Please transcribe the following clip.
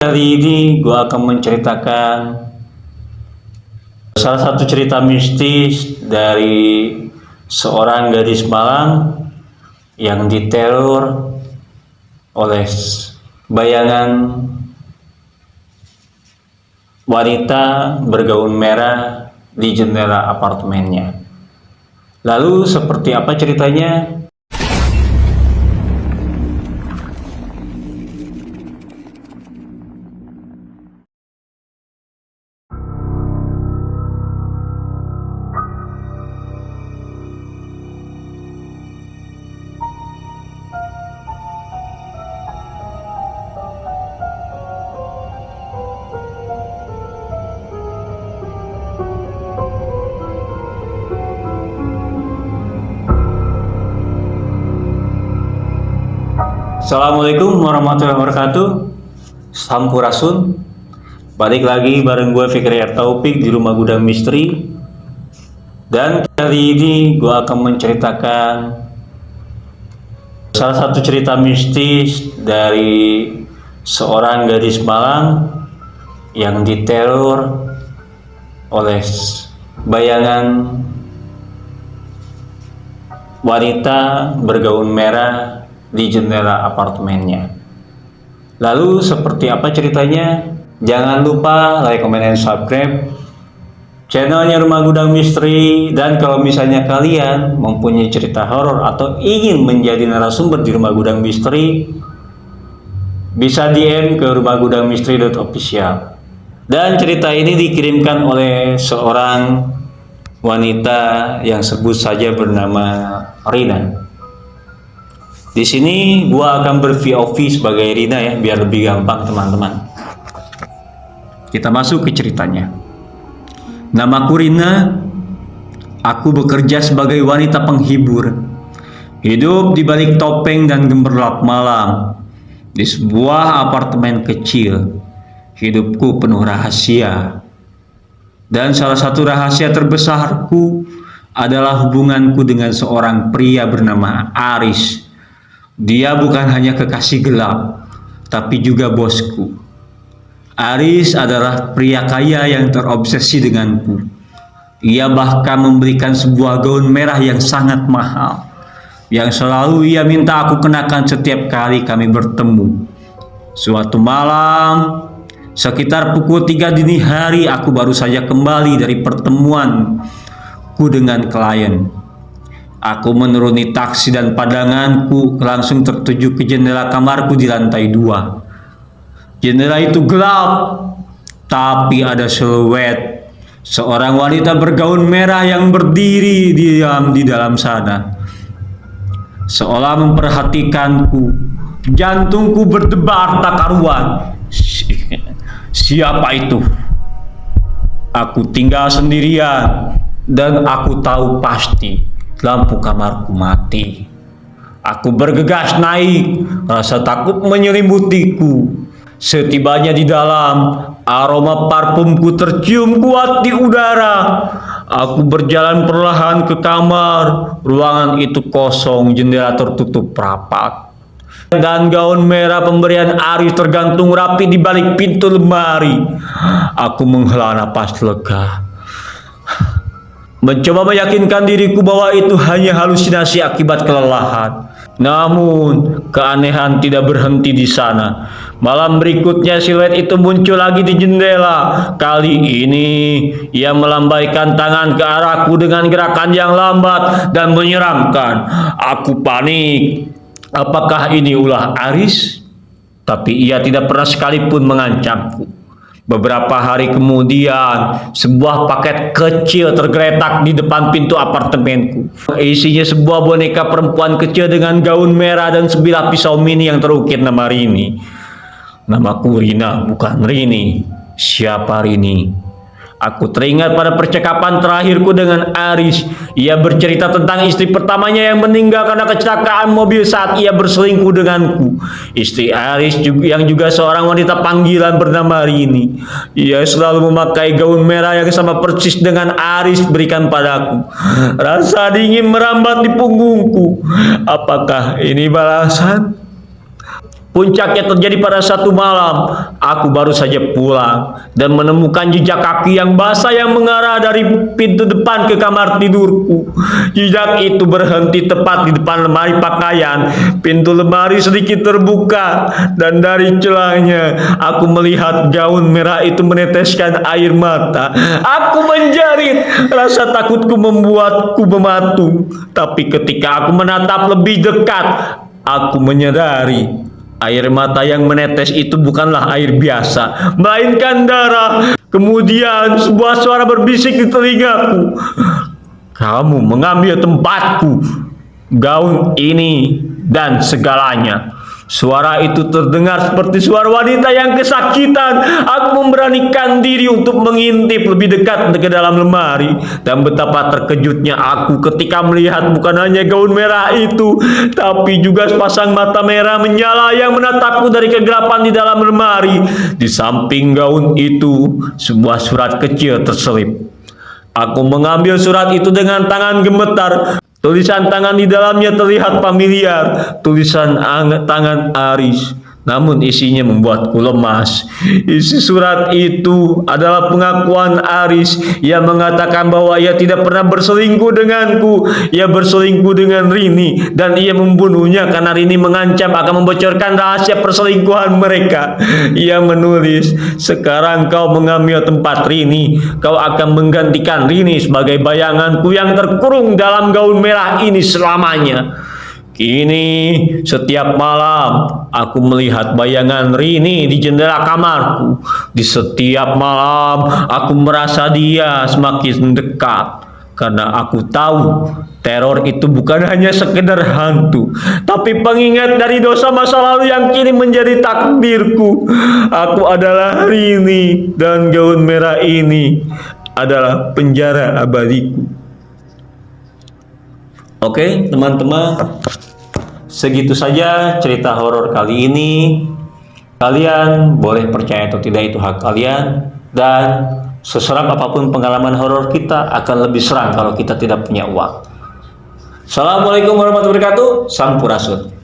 Kali ini gue akan menceritakan salah satu cerita mistis dari seorang gadis Malang yang diteror oleh bayangan wanita bergaun merah di jendela apartemennya. Lalu seperti apa ceritanya? Assalamualaikum warahmatullahi wabarakatuh. Sampurasun. Balik lagi bareng gue Fikri Taufik di Rumah Gudang Misteri. Dan kali ini gue akan menceritakan salah satu cerita mistis dari seorang gadis Malang yang diteror oleh bayangan wanita bergaun merah di jendela apartemennya. Lalu seperti apa ceritanya? Jangan lupa like, comment, dan subscribe channelnya Rumah Gudang Misteri. Dan kalau misalnya kalian mempunyai cerita horor atau ingin menjadi narasumber di Rumah Gudang Misteri, bisa DM ke rumahgudangmisteri.official. Dan cerita ini dikirimkan oleh seorang wanita yang sebut saja bernama Rina. Di sini gua akan ber-POV sebagai Rina ya, biar lebih gampang teman-teman. Kita masuk ke ceritanya. Namaku Rina. Aku bekerja sebagai wanita penghibur. Hidup di balik topeng dan gemerlap malam di sebuah apartemen kecil. Hidupku penuh rahasia. Dan salah satu rahasia terbesarku adalah hubunganku dengan seorang pria bernama Aris. Dia bukan hanya kekasih gelap, tapi juga bosku. Aris adalah pria kaya yang terobsesi denganku. Ia bahkan memberikan sebuah gaun merah yang sangat mahal, yang selalu ia minta aku kenakan setiap kali kami bertemu. Suatu malam, sekitar pukul 3 dini hari, aku baru saja kembali dari pertemuanku dengan klien. Aku menuruni taksi dan pandanganku langsung tertuju ke jendela kamarku di lantai 2. Jendela itu gelap, tapi ada siluet seorang wanita bergaun merah yang berdiri diam di dalam sana. Seolah memperhatikanku, jantungku berdebar tak karuan. Siapa itu? Aku tinggal sendirian dan aku tahu pasti lampu kamarku mati. Aku bergegas naik, rasa takut menyelimutiku. Setibanya di dalam, aroma parfumku tercium kuat di udara. Aku berjalan perlahan ke kamar. Ruangan itu kosong, jendela tertutup rapat. Dan gaun merah pemberian Aris tergantung rapi di balik pintu lemari. Aku menghela napas lega, mencoba meyakinkan diriku bahwa itu hanya halusinasi akibat kelelahan. Namun, keanehan tidak berhenti di sana. Malam berikutnya siluet itu muncul lagi di jendela. Kali ini, ia melambaikan tangan ke arahku dengan gerakan yang lambat dan menyeramkan. Aku panik. Apakah ini ulah Aris? Tapi ia tidak pernah sekalipun mengancamku. Beberapa hari kemudian, sebuah paket kecil tergeletak di depan pintu apartemenku. Isinya sebuah boneka perempuan kecil dengan gaun merah dan sebilah pisau mini yang terukir nama Rini. Namaku Rina, bukan Rini. Siapa Rini? Aku teringat pada percakapan terakhirku dengan Aris. Ia bercerita tentang istri pertamanya yang meninggal karena kecelakaan mobil saat ia berselingkuh denganku. Istri Aris yang juga seorang wanita panggilan bernama Rini. Ia selalu memakai gaun merah yang sama persis dengan Aris berikan padaku. Rasa dingin merambat di punggungku. Apakah ini balasan? Puncaknya terjadi pada satu malam. Aku baru saja pulang dan menemukan jejak kaki yang basah yang mengarah dari pintu depan ke kamar tidurku. Jejak itu berhenti tepat di depan lemari pakaian. Pintu lemari sedikit terbuka dan dari celahnya aku melihat gaun merah itu meneteskan air mata. Aku menjerit. Rasa takutku membuatku mematung. Tapi ketika aku menatap lebih dekat, aku menyadari air mata yang menetes itu bukanlah air biasa, melainkan darah. Kemudian sebuah suara berbisik di telingaku, "Kamu mengambil tempatku, gaun ini dan segalanya." Suara itu terdengar seperti suara wanita yang kesakitan. Aku memberanikan diri untuk mengintip lebih dekat ke dalam lemari. Dan betapa terkejutnya aku ketika melihat bukan hanya gaun merah itu, tapi juga sepasang mata merah menyala yang menatapku dari kegelapan di dalam lemari. Di samping gaun itu, sebuah surat kecil terselip. Aku mengambil surat itu dengan tangan gemetar. Tulisan tangan di dalamnya terlihat familiar, tulisan tangan Aris. Namun isinya membuatku lemas. Isi surat itu adalah pengakuan Aris. Ia mengatakan bahwa ia tidak pernah berselingkuh denganku. Ia berselingkuh dengan Rini dan ia membunuhnya karena Rini mengancam akan membocorkan rahasia perselingkuhan mereka. Ia menulis, "Sekarang kau mengambil tempat Rini. Kau akan menggantikan Rini sebagai bayanganku yang terkurung dalam gaun merah ini selamanya." Kini setiap malam aku melihat bayangan Rini di jendela kamarku. Di setiap malam aku merasa dia semakin dekat. Karena aku tahu teror itu bukan hanya sekedar hantu, tapi pengingat dari dosa masa lalu yang kini menjadi takdirku. Aku adalah Rini dan gaun merah ini adalah penjara abadiku. Oke, teman-teman. Segitu saja cerita horor kali ini. Kalian boleh percaya atau tidak, itu hak kalian. Dan seseram apapun pengalaman horor kita, akan lebih seram kalau kita tidak punya uang. Assalamualaikum warahmatullahi wabarakatuh. Sampurasun.